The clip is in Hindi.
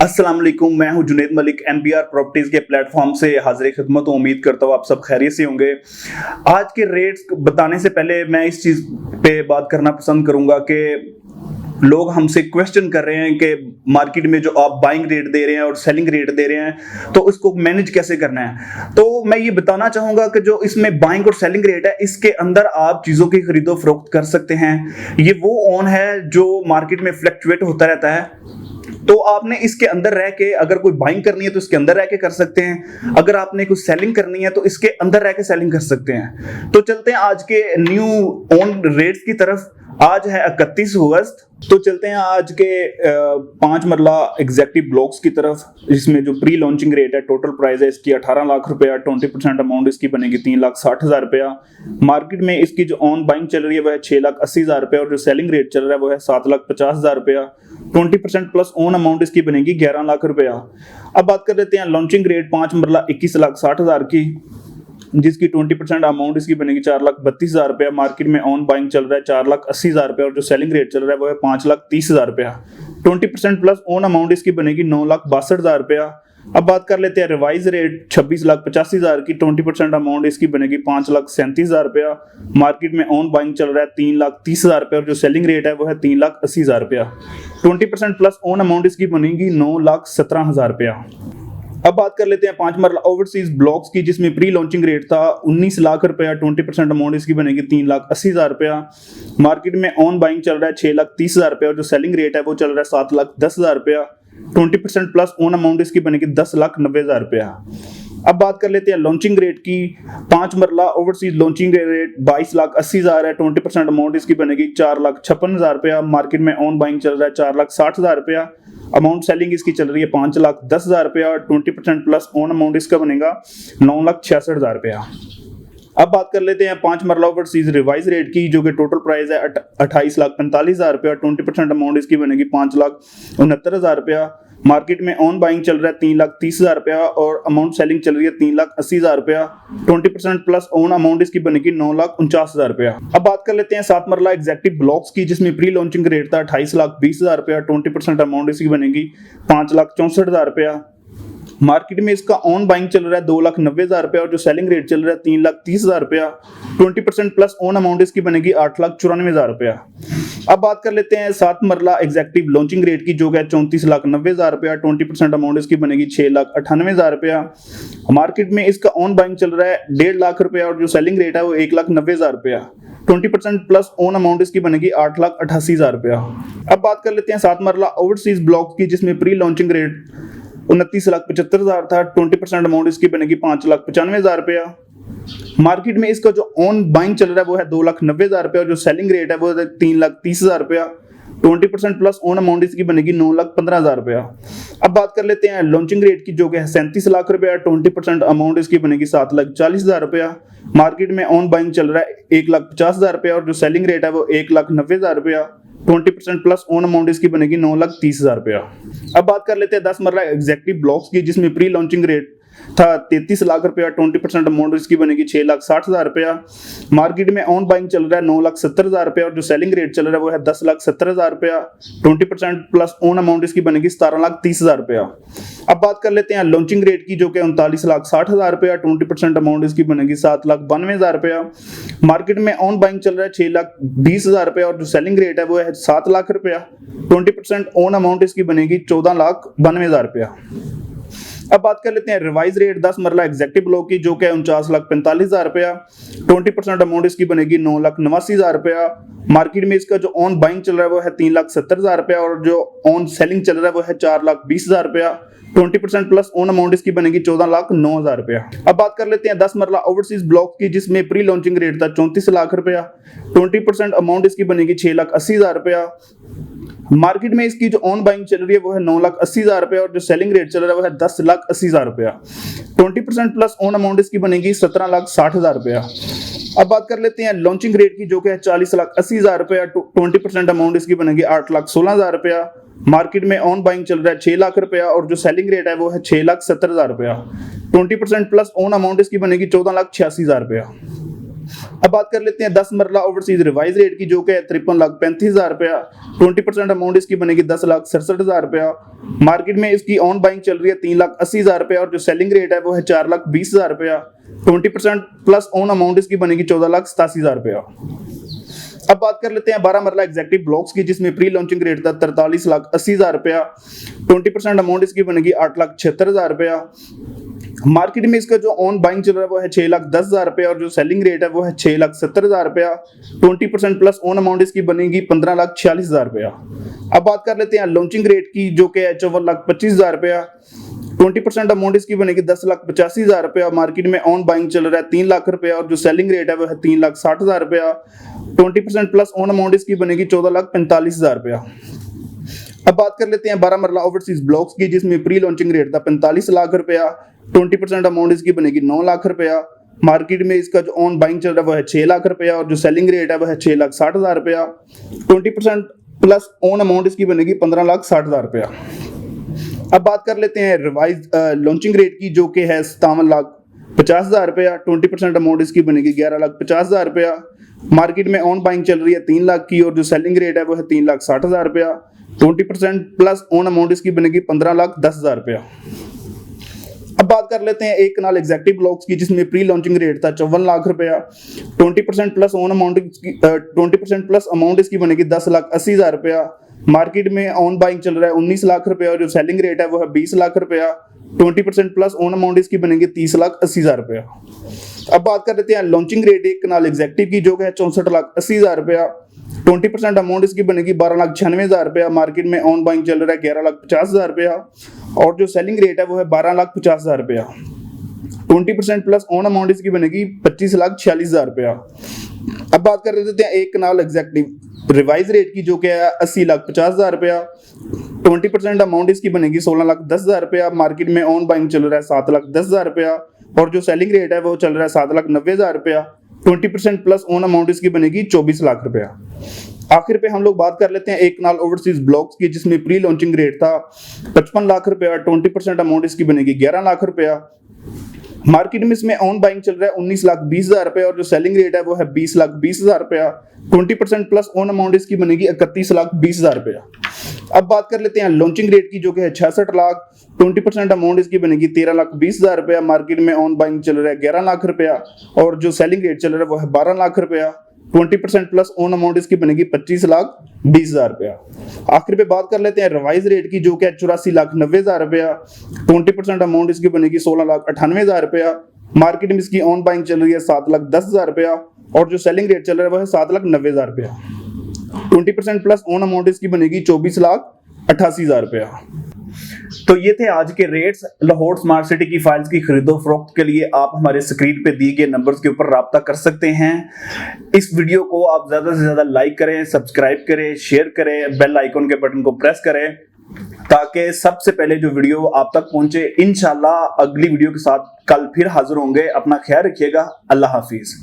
अस्सलाम वालेकुम, मैं हूं जुनैद मलिक। MBR प्रॉपर्टीज के प्लेटफॉर्म से हाजिर खिदमत हूं। उम्मीद करता हूं आप सब खैरियत से होंगे। आज के रेट्स बताने से पहले मैं इस चीज़ पे बात करना पसंद करूंगा कि लोग हमसे क्वेश्चन कर रहे हैं कि मार्केट में जो आप बाइंग रेट दे रहे हैं और सेलिंग रेट दे रहे हैं तो इसको मैनेज कैसे करना है। तो मैं ये बताना चाहूंगा कि जो इसमें बाइंग और सेलिंग रेट है, इसके अंदर आप चीज़ों की खरीदो फरोख्त कर सकते हैं। ये वो ऑन है जो मार्केट में फ्लक्चुएट होता रहता है। तो आपने इसके अंदर रह के अगर कोई बाइंग करनी है तो इसके अंदर रह के कर सकते हैं, अगर आपने कुछ सेलिंग करनी है तो इसके अंदर रह के सेलिंग कर सकते हैं। तो चलते हैं आज के न्यू ऑन रेट्स की तरफ। आज है 31 अगस्त, तो चलते हैं आज के 5 मरला एग्जैक्टिव ब्लॉक्स की तरफ, जिसमें जो प्री लॉन्चिंग रेट है, टोटल प्राइस है इसकी 18 लाख रुपया। 20% अमाउंट इसकी बनेगी 3,60,000 रुपया। मार्केट में इसकी जो ऑन बाइंग चल रही है वह है 6,80,000 रुपया और जो सेलिंग रेट चल रहा है वो है 7,50,000 रुपया। 20% प्लस ऑन अमाउंट इसकी बनेगी 11 लाख रुपया। अब बात कर लेते हैं लॉन्चिंग रेट 5 मरला 21,60,000 की, जिसकी 20% अमाउंट इसकी बनेगी 4,32,000 रुपया। मार्केट में ऑन बाइंग चल रहा है 4,80,000 रुपया और जो सेलिंग रेट चल रहा है वो है 5,30,000 रुपया। 20% प्लस ऑन अमाउंट इसकी बनेगी 9,62,000 रुपया। अब बात कर लेते हैं रिवाइज रेट 26,85,000 की। 20% अमाउंट इसकी बनेगी 5,37,000 रुपया। मार्केट में ऑन बाइंग चल रहा है 3,30,000 रुपया और जो सेलिंग रेट है वो है 3,80,000 रुपया। 20% प्लस ऑन अमाउंट इसकी बनेगी 9,17,000 रुपया। अब बात कर लेते हैं 5 मरला ओवरसीज ब्लॉक्स की, जिसमें प्री लॉन्चिंग रेट था 19 लाख रुपया। 20% अमाउंट इसकी बनेगी 3,80,000 रुपया। मार्केट में ऑन बाइंग चल रहा है 6,30,000 रुपया और जो सेलिंग रेट है वो चल रहा है 7,10,000 रुपया। 20% प्लस ऑन अमाउंट इसकी बनेगी 10,90,000 रुपया। अब बात कर लेते हैं लॉन्चिंग रेट की। 5 मरला ओवरसीज लॉन्चिंग रेट 22,80,000 है। 20% अमाउंट इसकी बनेगी 4,56,000 रुपया। मार्केट में ऑन बाइंग चल रहा है 4,60,000 रुपया। अमाउंट सेलिंग इसकी चल रही है 5,10,000 रुपया और 20% प्लस ऑन अमाउंट इसका बनेगा 9,66,000 रुपया। अब बात कर लेते हैं 5 मरला ओवरसीज रिवाइज रेट की, जो कि टोटल प्राइस है 28,45,000 रुपया। 20% अमाउंट इसकी बनेगी 5,69,000 रुपया। मार्केट में ऑन बाइंग चल रहा है 3,30,000 रुपया और अमाउंट सेलिंग चल रही है 3,80,000 रुपया। 20% प्लस ऑन अमाउंट इसकी बनेगी 9,49,000 रुपया। अब बात कर लेते हैं 7 मरला एग्जैक्टिव ब्लॉक्स की, जिसमें प्री लॉन्चिंग रेट था 28,20,000 रुपया। 20% अमाउंट इसकी बनेगी 5,64,000 रुपया। मार्केट में इसका ऑन बाइंग चल रहा है 2,90,000 रुपया और जो सेलिंग रेट चल रहा है 3,30,000 रुपया। 20% प्लस ऑन अमाउंट इसकी बनेगी 8,94,000 रुपया। अब बात कर लेते हैं 7 मरला एग्जैक्टिव लॉन्चिंग रेट की, जो है 34,90,000 रुपया। 20% अमाउंट इसकी बनेगी 6,98,000 रुपया। मार्केट में इसका ऑन बाइंग चल रहा है 1.5 लाख रुपया और जो सेलिंग रेट है वो 1,90,000 रुपया। 20% प्लस ऑन अमाउंट इसकी बनेगी 8,88,000 रुपया। अब बात कर लेते हैं 7 मरला ओवरसीज ब्लॉक की, जिसमें प्री लॉन्चिंग रेट 29,75,000 था। 20% अमाउंट इसकी बनेगी 5,95,000 रुपया। मार्केट में इसका जो ऑन बाइंग चल रहा है वो है 2,90,000 रुपया और जो सेलिंग रेट है वो है 3,30,000 रुपया। 20% प्लस ऑन अमाउंट इसकी बनेगी 9,15,000 रुपया। अब बात कर लेते हैं लॉन्चिंग रेट की, जो कि है 37 लाख रुपया। 20% अमाउंट इसकी बनेगी 7,40,000 रुपया। मार्केट में ऑन बाइंग चल रहा है 1,50,000 रुपया और जो सेलिंग रेट है वो 1,90,000 रुपया। 20% प्लस ऑन अमाउंट इसकी बनेगी 9,30,000 रुपया। अब बात कर लेते हैं 10 मरला एग्जैक्टिव ब्लॉक्स की, जिसमें प्री लॉन्चिंग रेट था 33 लाख रुपया। 20% अमाउंट इसकी बनेगी 6,60,000 रुपया। मार्केट में ऑन बाइंग चल रहा है 9,70,000 रुपया और जो सेलिंग रेट चल रहा है वो है 10,70,000 रुपया। 20% प्लस ऑन अमाउंट इसकी बनेगी 17,30,000 रुपया। अब बात कर लेते हैं लॉन्चिंग रेट की, जो कि 39,60,000 रुपया। 20% अमाउंट इसकी बनेगी 7,92,000 रुपया। मार्केट में ऑन बाइंग चल रहा है 6,20,000 रुपया और जो सेलिंग रेट है वो है 7 लाख रुपया। 20% ऑन अमाउंट इसकी बनेगी 14,92,000 रुपया। अब बात कर लेते हैं रिवाइज रेट 10 मरला एग्जैक्टिव ब्लॉक की, जो कि 49,45,000 रुपया। 20% अमाउंट इसकी बनेगी 9,89,000 रुपया। मार्केट में इसका जो ऑन बाइंग चल रहा है वो है 3,70,000 रुपया और जो ऑन सेलिंग चल रहा है वो है 4,20,000 रुपया। 20% प्लस ऑन अमाउंट इसकी बनेगी 14,09,000 रुपया। अब बात कर लेते हैं 10 मरला ओवरसीज ब्लॉक की, जिसमें प्री लॉन्चिंग रेट था 34 लाख रुपया। 20% अमाउंट इसकी बनेगी 6,80,000 रुपया। मार्केट में इसकी जो ऑन बाइंग चल रही है वो है 9,80,000 रुपया और जो सेलिंग रेट चल रहा है वो है 10,80,000 रुपया। 20% प्लस ऑन अमाउंट इसकी बनेगी 17,60,000 रुपया। अब बात कर लेते हैं लॉन्चिंग रेट की, जो कि है 40,80,000 रुपया। 20% अमाउंट इसकी बनेगी 8,16,000 रुपया। मार्केट में ऑन बाइंग चल रहा है 6 लाख रुपया और जो सेलिंग रेट है वो है 6,70,000 रुपया। 20% प्लस ऑन अमाउंट इसकी बनेगी 14,86,000 रुपया। अब बात कर लेते हैं 10 मरला ओवरसीज रिवाइज रेट की, जो कि है 53,35,000 रुपया। 20% अमाउंट इसकी बनेगी 10,67,000 रुपया। मार्केट में इसकी ऑन बाइंग चल रही है 3,80,000 रुपया और जो सेलिंग रेट है वो है 4,20,000 रुपया। 20% प्लस ऑन अमाउंट इसकी बनेगी 14,87,000 रुपया। अब बात कर लेते हैं 12 मरला एग्जैक्टिव ब्लॉक्स की, जिसमें प्री लॉन्चिंग रेट था 43,80,000 रुपया। 20% अमाउंट इसकी बनेगी 8,76,000 रुपया। मार्केट में इसका जो ऑन बाइंग चल रहा है वो है 6,10,000 रुपया और जो सेलिंग रेट है वो है 6,70,000 रुपया। 20% प्लस ऑन अमाउंट इसकी बनेगी 15,46,000 रुपया। अब बात कर लेते हैं लॉन्चिंग रेट की, जो कि है 54,25,000 रुपया। 20% अमाउंट इसकी बनेगी 10,85,000 रुपया। मार्केट में ऑन बाइंग चल रहा है 3 लाख रुपया और जो सेलिंग रेट है वो है 3,60,000 रुपया। 20% प्लस ऑन अमाउंट इसकी बनेगी 14,45,000 रुपया। अब बात कर लेते हैं 12 मरला ओवरसीज ब्लॉक्स की, जिसमें प्री लॉन्चिंग रेट था 45 लाख रुपया। 20% अमाउंट इसकी बनेगी 9 लाख रुपया। मार्केट में इसका जो ऑन बाइंग चल रहा है वो है 6 लाख रुपया और जो सेलिंग रेट है वो है 6,60,000 रुपया। 20% प्लस ऑन अमाउंट इसकी बनेगी 15,60,000 रुपया। अब बात कर लेते हैं रिवाइज लॉन्चिंग रेट की, जो कि है 57,50,000 रुपया। 20% अमाउंट इसकी बनेगी 11,50,000 रुपया। मार्केट में ऑन बाइंग चल रही है 3 लाख की और जो सेलिंग रेट है वो है 3,60,000 रुपया। 20% प्लस ऑन अमाउंट इसकी बनेगी 15,10,000 रुपया। अब बात कर लेते हैं एक कनाल एग्जैक्टिव ब्लॉक्स की, जिसमें प्री लॉन्चिंग रेट था 54 लाख रुपया। 20% plus on amount 20% plus amount इसकी बनेगी 10,80,000 रुपया। मार्केट में ऑन बाइंग चल रहा है 19 लाख रुपया और जो सेलिंग रेट है वो है 20 लाख रुपया। 20% प्लस ऑन अमाउंट इसकी बनेगी 30,80,000 रुपया। अब बात कर लेते हैं लॉन्चिंग रेट एक कनाल एग्जैक्टिव की, जो कि है 64,80,000 रुपया। 20% अमाउंट इसकी बनेगी 12,96,000 रुपया। मार्केट में ऑन बाइंग चल रहा है 11,50,000 रुपया और जो सेलिंग रेट है वो है 12,50,000 रुपया। 20% प्लस ऑन अमाउंट इसकी बनेगी 25,46,000 रुपया। अब बात कर लेते हैं एक कनाल एग्जैक्टिव रिवाइज रेट की, जो कि है 80,50,000 रुपया। 20% अमाउंट इसकी बनेगी 16,10,000 रुपया। मार्केट में ऑन बाइंग चल रहा है 7,10,000 रुपया और जो सेलिंग रेट है वो चल रहा है 7,90,000 रुपया। 20% प्लस ऑन अमाउंट इसकी बनेगी 24 लाख रुपया। आखिर पे हम लोग बात कर लेते हैं एक कनाल ओवरसीज ब्लॉक्स की, जिसमें प्री लॉन्चिंग रेट था 55 लाख रुपया। 20% अमाउंट इसकी बनेगी 11 लाख रुपया। मार्केट में इसमें ऑन बाइंग चल रहा है 19,20,000 रुपया और जो सेलिंग रेट है वो है 20,20,000 रुपया। 20% प्लस ऑन अमाउंट इसकी बनेगी 31,20,000 रुपया। अब बात कर लेते हैं लॉन्चिंग रेट की, जो कि है 66 लाख। 20% अमाउंट इसकी बनेगी 13,20,000 रुपया। मार्केट में ऑन बाइंग चल रहा है 11 लाख रुपया और जो सेलिंग रेट चल रहा है वो है 12 लाख रुपया। 20% प्लस ऑन अमाउंट इसकी बनेगी 25,20,000 रुपया। आखिर पे बात कर लेते हैं रिवाइज रेट की, जो कि है 84,90,000 रुपया। 20% अमाउंट इसकी बनेगी 16,98,000 रुपया। मार्केट में इसकी ऑन बाइंग चल रही है 7,10,000 रुपया और जो सेलिंग रेट चल रहा है वो है 7,90,000 रुपया। 20% प्लस ऑन अमाउंट इसकी बनेगी 24,88,000 रुपया। तो ये थे आज के रेट्स। लाहौर स्मार्ट सिटी की फाइल्स की खरीदो फरोख्त के लिए आप हमारे स्क्रीन पे दिए गए नंबर्स के ऊपर राब्ता कर सकते हैं। इस वीडियो को आप ज्यादा से ज्यादा लाइक करें, सब्सक्राइब करें, शेयर करें, बेल आइकन के बटन को प्रेस करें ताकि सबसे पहले जो वीडियो आप तक पहुंचे। इंशाल्लाह अगली वीडियो के साथ कल फिर हाजिर होंगे। अपना ख्याल रखिएगा। अल्लाह हाफिज।